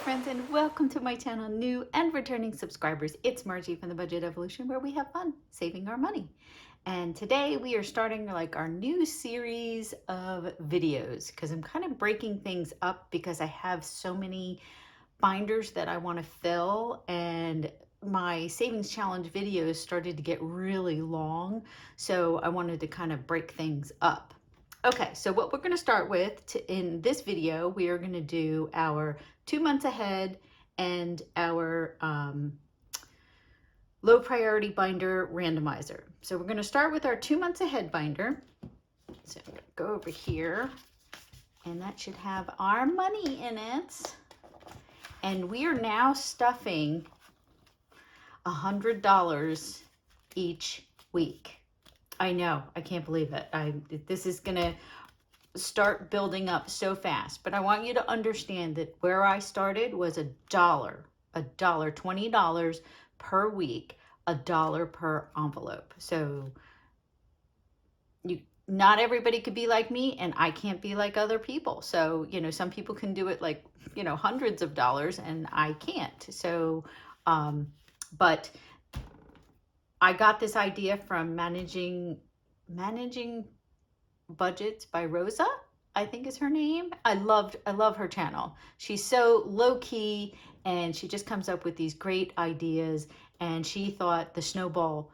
friends, and welcome to my channel, new and returning subscribers. It's Margie from the Budget Evolution, where we have fun saving our money. And today we are starting like our new series of videos because I'm kind of breaking things up because I have so many binders that I want to fill, and my savings challenge videos started to get really long, so I wanted to kind of break things up. Okay, so what we're going to start with in this video, we are going to do our 2 months ahead and our low priority binder randomizer. So we're going to start with our 2 months ahead binder. So I'm going to go over here, and that should have our money in it. And we are now stuffing $100 each week. I know, I can't believe it. This is gonna start building up so fast, but I want you to understand that where I started was $1, $20 per week, $1 per envelope. So not everybody could be like me, and I can't be like other people. So, some people can do it like, hundreds of dollars, and I can't. So, but I got this idea from Managing Budgets by Rosa, I think is her name. I love her channel. She's so low key, and she just comes up with these great ideas. And she thought the snowball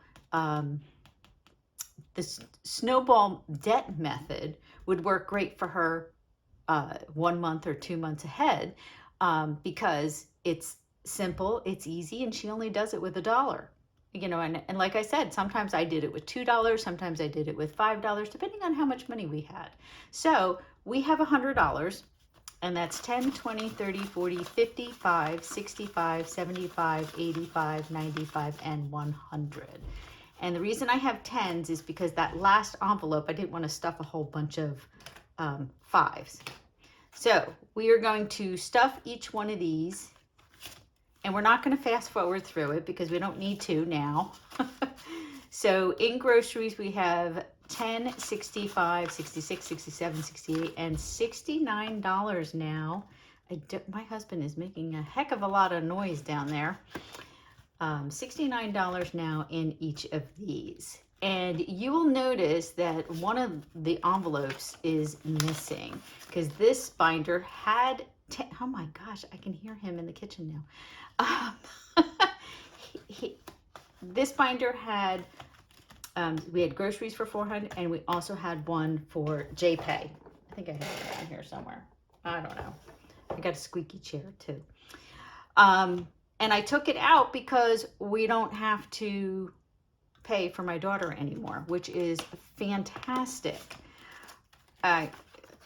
debt method would work great for her 1 month or 2 months ahead, because it's simple, it's easy, and she only does it with $1. And like I said, sometimes I did it with $2, sometimes I did it with $5, depending on how much money we had. So we have $100, and that's 10, 20, 30, 40, 55, 65, 75, 85, 95, and 100. And the reason I have tens is because that last envelope, I didn't want to stuff a whole bunch of fives. So we are going to stuff each one of these. And we're not going to fast forward through it because we don't need to now. So in groceries, we have 10, 65, 66, 67, 68, and $69 now. My husband is making a heck of a lot of noise down there. $69 now in each of these. And you will notice that one of the envelopes is missing because this binder had oh my gosh, I can hear him in the kitchen now. This binder had, we had groceries for $400, and we also had one for JPay. I think I have it in here somewhere. I don't know. I got a squeaky chair too. And I took it out because we don't have to pay for my daughter anymore, which is fantastic.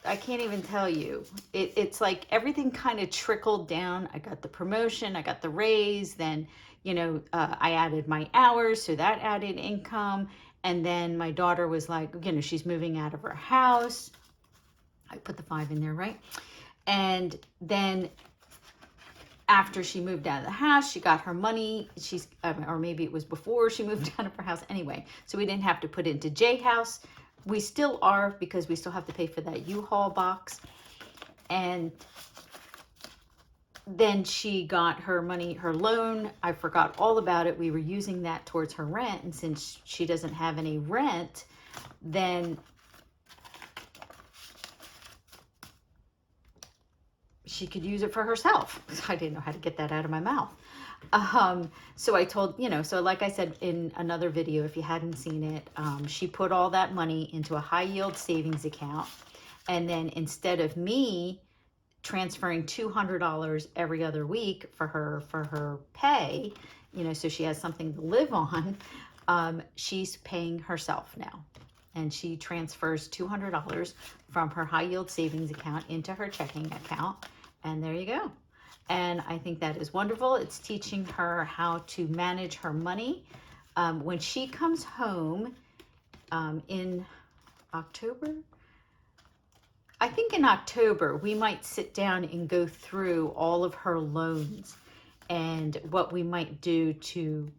I can't even tell you. It's like everything kind of trickled down. I got the promotion, I got the raise, then, I added my hours, so that added income. And then my daughter was like, she's moving out of her house. I put the 5 in there, right? And then after she moved out of the house, she got her money. Or maybe it was before she moved out of her house. Anyway, so we didn't have to put it into J House. We still are, because we still have to pay for that U-Haul box. And then she got her money, her loan. I forgot all about it. We were using that towards her rent. And since she doesn't have any rent, then she could use it for herself. I didn't know how to get that out of my mouth. So I told, so like I said in another video, if you hadn't seen it, she put all that money into a high yield savings account. And then instead of me transferring $200 every other week for her pay, so she has something to live on, she's paying herself now. And she transfers $200 from her high yield savings account into her checking account. And there you go. And I think that is wonderful. It's teaching her how to manage her money. When she comes home in October, I think in October, we might sit down and go through all of her loans and what we might do to,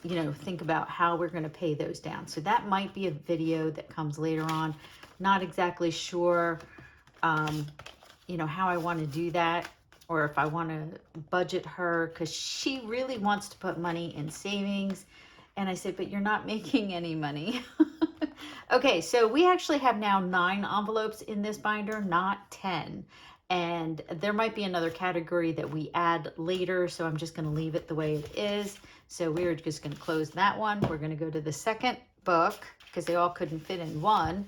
think about how we're going to pay those down. So that might be a video that comes later on. Not exactly sure, how I want to do that. or if I want to budget her, because she really wants to put money in savings. And I said, but you're not making any money. Okay, so we actually have now 9 envelopes in this binder, not 10. And there might be another category that we add later, so I'm just going to leave it the way it is. So we're just going to close that one. We're going to go to the second book because they all couldn't fit in one.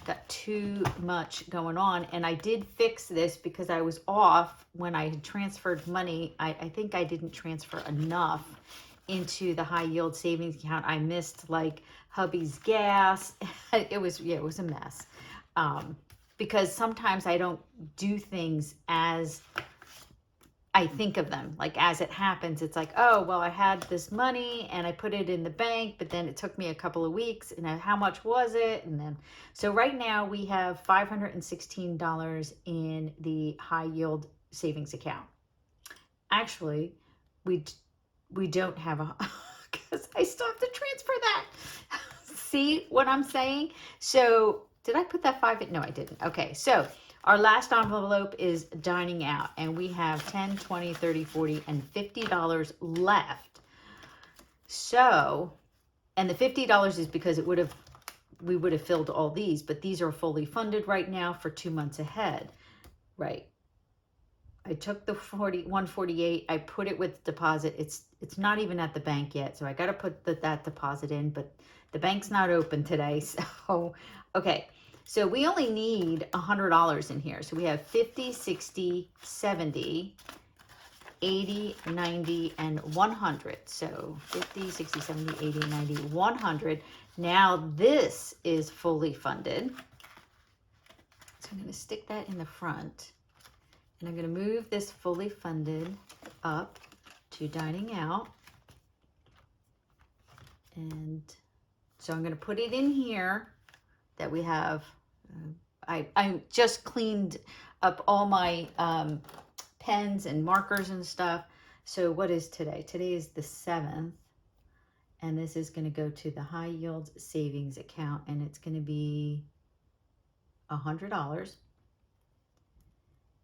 Got too much going on, and I did fix this because I was off when I had transferred money. I think I didn't transfer enough into the high yield savings account. I missed like hubby's gas. It was a mess. Because sometimes I don't do things as I think of them, like as it happens. It's like, oh, well, I had this money and I put it in the bank, but then it took me a couple of weeks, and how much was it? And then, so right now we have $516 in the high yield savings account. Actually, we don't have a, because I still have to transfer that. See what I'm saying? So did I put that 5 in? No, I didn't. Okay, so our last envelope is dining out, and we have $10, $20, $30, $40, and $50 left. So, and the $50 is because we would have filled all these, but these are fully funded right now for 2 months ahead, right? I took the 148, I put it with deposit. It's not even at the bank yet, so I got to put that deposit in, but the bank's not open today. So, okay. So we only need $100 in here. So we have 50, 60, 70, 80, 90, and 100. So 50, 60, 70, 80, 90, 100. Now this is fully funded. So I'm going to stick that in the front. And I'm going to move this fully funded up to dining out. And so I'm going to put it in here that we have. I just cleaned up all my pens and markers and stuff. So what is today? Today is the 7th. And this is going to go to the high yield savings account. And it's going to be $100.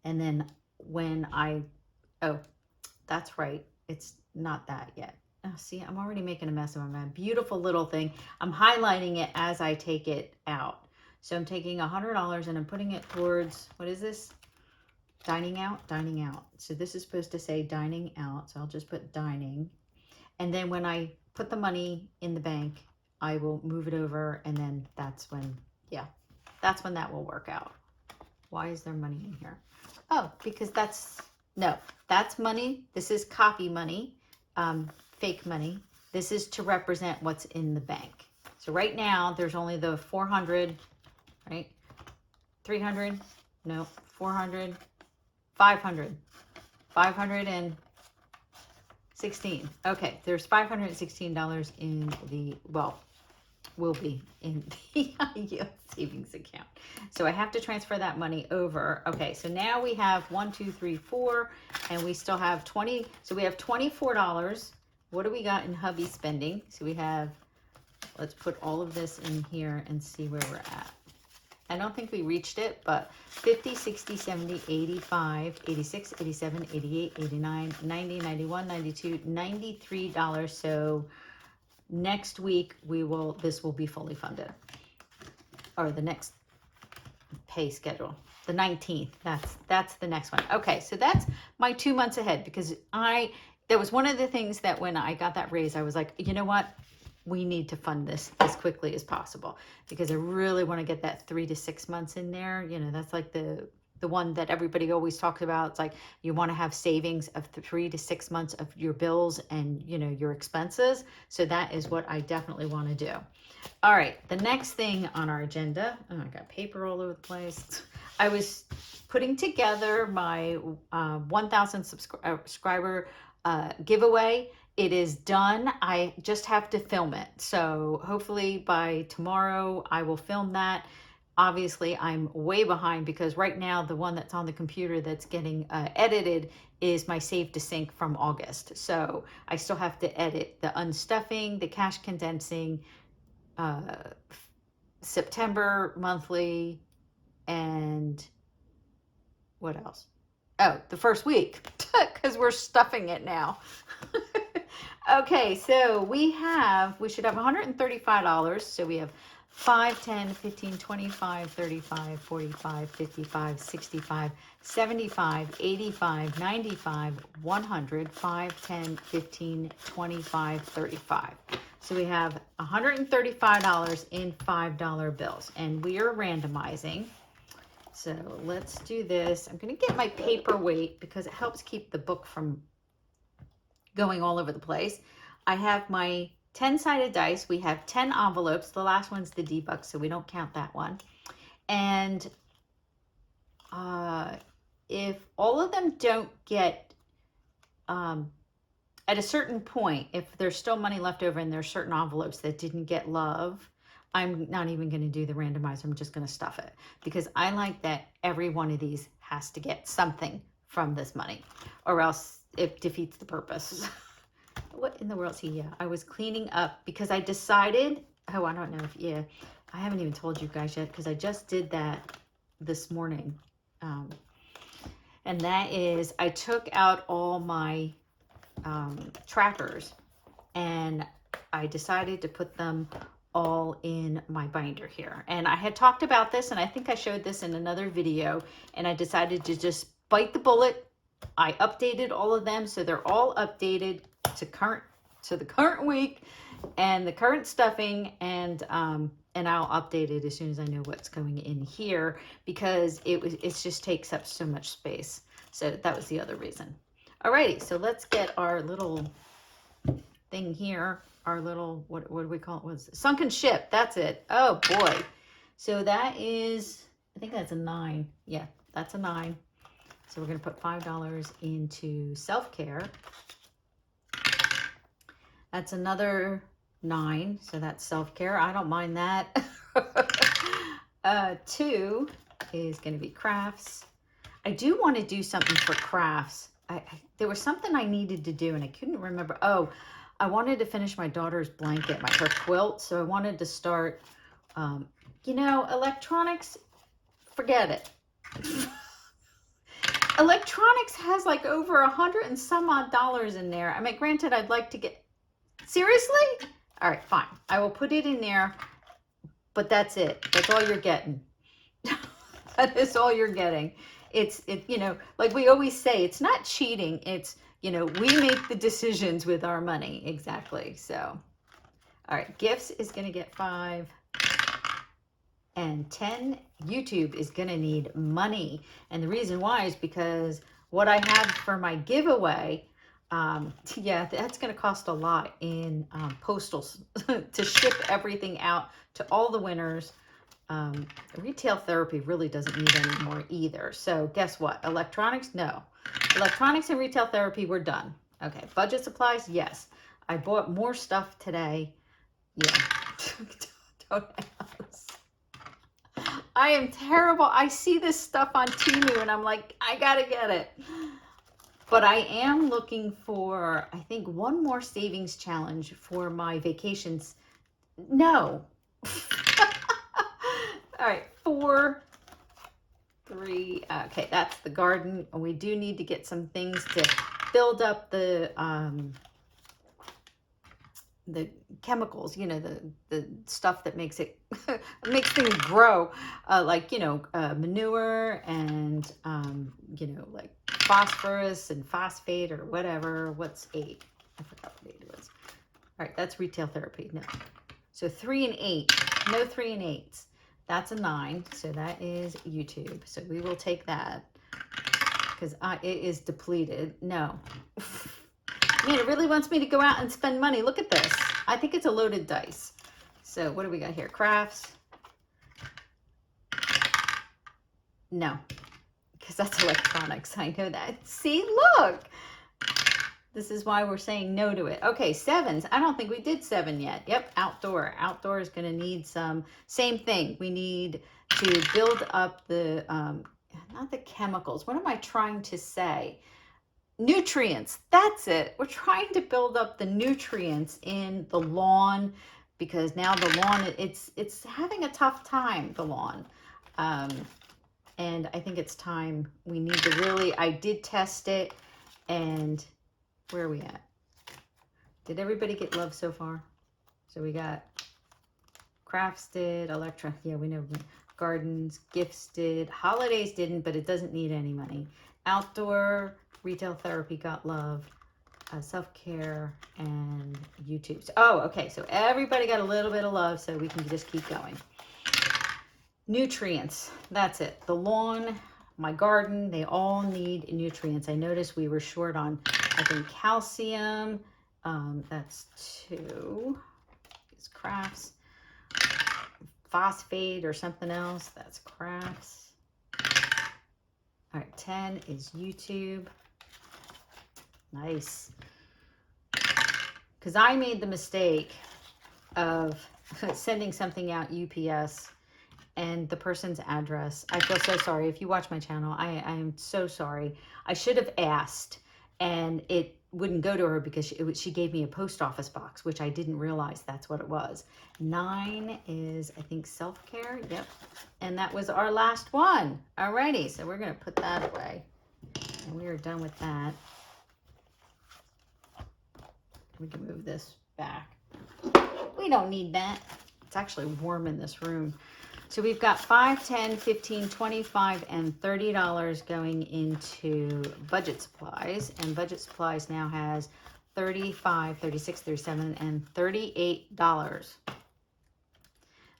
And then when oh, that's right. It's not that yet. Oh, see, I'm already making a mess of my beautiful little thing. I'm highlighting it as I take it out. So I'm taking $100 and I'm putting it towards, what is this? Dining out, dining out. So this is supposed to say dining out. So I'll just put dining. And then when I put the money in the bank, I will move it over. And then that's when, that's when that will work out. Why is there money in here? Oh, because that's money. This is copy money, fake money. This is to represent what's in the bank. So right now there's only the 400, right? 300, no, 400, 500, 516. Okay, there's $516 in the, well, will be in the high yield savings account. So I have to transfer that money over. Okay, so now we have 1, 2, 3, 4, and we still have 20. So we have $24. What do we got in hubby spending? So we have, let's put all of this in here and see where we're at. I don't think we reached it, but 50, 60, 70, 85, 86, 87, 88, 89, 90, 91, 92, $93. So next week this will be fully funded, or the next pay schedule, the 19th. That's the next one. Okay, so that's my 2 months ahead, because that was one of the things that when I got that raise, I was like, you know what? We need to fund this as quickly as possible, because I really want to get that 3 to 6 months in there. You know, that's like the one that everybody always talks about. It's like you want to have savings of 3 to 6 months of your bills and, you know, your expenses. So that is what I definitely want to do. All right, the next thing on our agenda, oh, I got paper all over the place. I was putting together my 1,000 subscriber giveaway. It is done. I just have to film it. So hopefully by tomorrow I will film that. Obviously, I'm way behind because right now the one that's on the computer that's getting edited is my save to sync from August. So I still have to edit the unstuffing, the cash condensing, September monthly, and what else? Oh, the first week, because we're stuffing it now. Okay, so we should have $135. So we have 5, 10, 15, 25, 35, 45, 55, 65, 75, 85, 95, 100, 5, 10, 15, 25, 35. So we have $135 in $5 bills, and we are randomizing. So let's do this. I'm going to get my paperweight because it helps keep the book from going all over the place. I have my 10-sided dice. We have 10 envelopes. The last one's the D-Bucks, so we don't count that one. And if all of them don't get, at a certain point, if there's still money left over and there's certain envelopes that didn't get love, I'm not even going to do the randomizer. I'm just going to stuff it because I like that every one of these has to get something from this money, or else it defeats the purpose. What in the world? See, yeah, I was cleaning up because I decided, oh, I don't know if, yeah, I haven't even told you guys yet because I just did that this morning. And that is, I took out all my trackers and I decided to put them all in my binder here. And I had talked about this, and I think I showed this in another video, and I decided to just bite the bullet. I updated all of them, so they're all updated to the current week and the current stuffing, and I'll update it as soon as I know what's going in here because it just takes up so much space. So that was the other reason. Alrighty, so let's get our little thing here. Our little, what do we call it? Was sunken ship. That's it. Oh boy. So that is, I think that's a 9. Yeah, that's a 9. So we're going to put $5 into self-care. That's another 9. So that's self-care. I don't mind that. 2 is going to be crafts. I do want to do something for crafts. There was something I needed to do and I couldn't remember. Oh, I wanted to finish my daughter's blanket, her quilt. So I wanted to start, you know, electronics, forget it. Electronics has like over $100 and some odd in there. I mean, granted, I'd like to get, seriously? All right, fine. I will put it in there, but that's it. That's all you're getting. That is all you're getting. It's, you know, like we always say, it's not cheating. It's, you know, we make the decisions with our money. Exactly. So, all right. Gifts is going to get 5. And 10, YouTube is going to need money. And the reason why is because what I have for my giveaway, yeah, that's going to cost a lot in postals to ship everything out to all the winners. Retail therapy really doesn't need any more either. So guess what? Electronics, no. Electronics and retail therapy, we're done. Okay, budget supplies, yes. I bought more stuff today. Yeah, don't ask. I am terrible. I see this stuff on Temu and I'm like, I gotta get it. But I am looking for, I think, one more savings challenge for my vacations. No. All right, 4, 3. Okay, that's the garden. We do need to get some things to build up the chemicals, you know, the stuff that makes it makes things grow, like, you know, manure and you know, like phosphorus and phosphate or whatever. What's 8? I forgot what 8 was. All right, that's retail therapy. No. So 3 and 8. No 3 and 8s. That's a 9. So that is YouTube. So we will take that because it is depleted. No. Man, it really wants me to go out and spend money. Look at this. I think it's a loaded dice. So what do we got here? Crafts. No, because that's electronics. I know that. See, look. This is why we're saying no to it. Okay, 7s. I don't think we did 7 yet. Yep, outdoor. Outdoor is going to need some, same thing. We need to build up the, not the chemicals. What am I trying to say? Nutrients. That's it. We're trying to build up the nutrients in the lawn because now the lawn, it's having a tough time, the lawn. And I think it's time we need to really, I did test it, and where are we at? Did everybody get love so far? So we got crafts did, Electra, yeah, we know, gardens, gifts did, holidays didn't, but it doesn't need any money. Outdoor, retail therapy got love, self-care, and YouTube. Oh, okay, so everybody got a little bit of love, so we can just keep going. Nutrients, that's it. The lawn, my garden, they all need nutrients. I noticed we were short on, I think, calcium. That's 2. It's crafts. Phosphate or something else. That's crafts. All right, 10 is YouTube. Nice. Because I made the mistake of sending something out UPS and the person's address. I feel so sorry. If you watch my channel, I am so sorry. I should have asked, and it wouldn't go to her because she gave me a post office box, which I didn't realize that's what it was. 9 is, I think, self-care. Yep. And that was our last one. Alrighty, so we're going to put that away. And we are done with that. We can move this back. We don't need that. It's actually warm in this room. So we've got $5, $10, $15, $25, and $30 going into budget supplies. And budget supplies now has $35, $36, $37, and $38.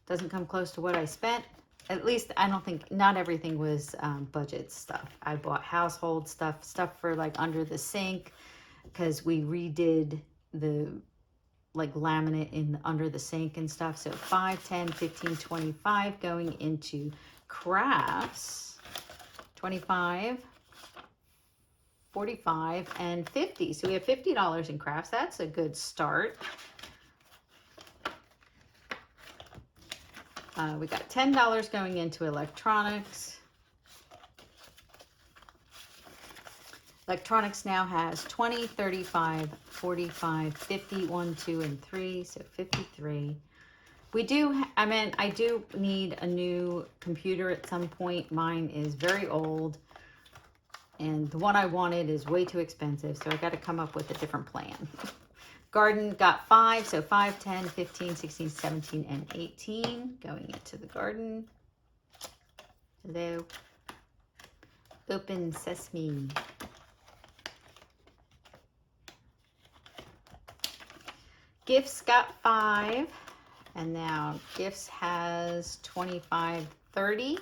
Doesn't come close to what I spent. At least I don't think, not everything was budget stuff. I bought household stuff for like under the sink, because we redid the like laminate in under the sink and stuff. So 5, 10, 15, 25 going into crafts. 25, 45, and 50. So we have $50 in crafts. That's a good start. We got $10 going into electronics. Electronics now has 20, 35, 45, 50, 1, 2, and 3, so 53. We do, I do need a new computer at some point. Mine is very old, and the one I wanted is way too expensive, so I got to come up with a different plan. Garden got 5, so 5, 10, 15, 16, 17, and 18 going into the garden. Hello. Open sesame. Gifts got 5, and now gifts has 25, 30.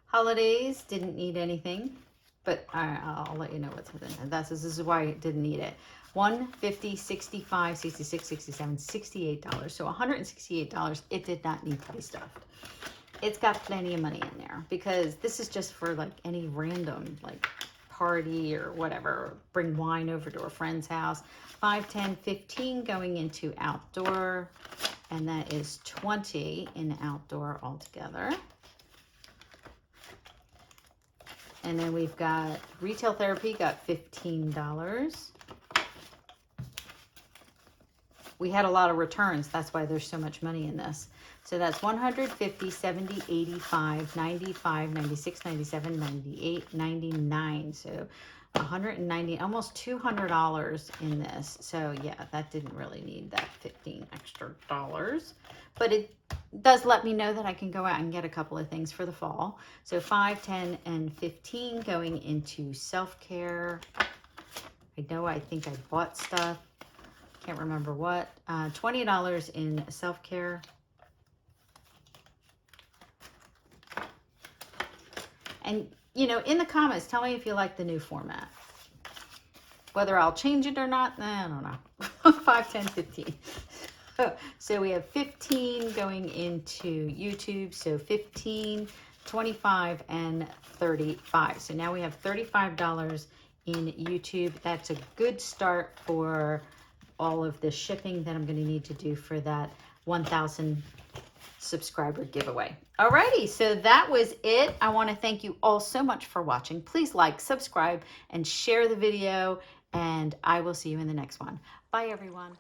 Holidays didn't need anything, but I'll let you know what's within it. This is why it didn't need it. 1, 50, 65, 66, 67, $68. So $168. It did not need to be stuffed. It's got plenty of money in there, because this is just for like any random like party or whatever. Bring wine over to a friend's house. 5, 10, 15 going into outdoor, and that is 20 in outdoor altogether. And then we've got retail therapy got $15. We had a lot of returns. That's why there's so much money in this. So that's 150, 70, 85, 95, 96, 97, 98, 99. So 190, almost $200 in this. So yeah, that didn't really need that 15 extra dollars. But it does let me know that I can go out and get a couple of things for the fall. So 5, 10, and 15 going into self-care. I think I bought stuff. Can't remember what. $20 in self-care. And, you know, in the comments, tell me if you like the new format. Whether I'll change it or not, I don't know. 5, 10, 15. So we have 15 going into YouTube. So 15, 25, and 35. So now we have $35 in YouTube. That's a good start for all of the shipping that I'm going to need to do for that 1,000 subscriber giveaway. Alrighty, so that was it. I want to thank you all so much for watching. Please like, subscribe, and share the video, and I will see you in the next one. Bye, everyone.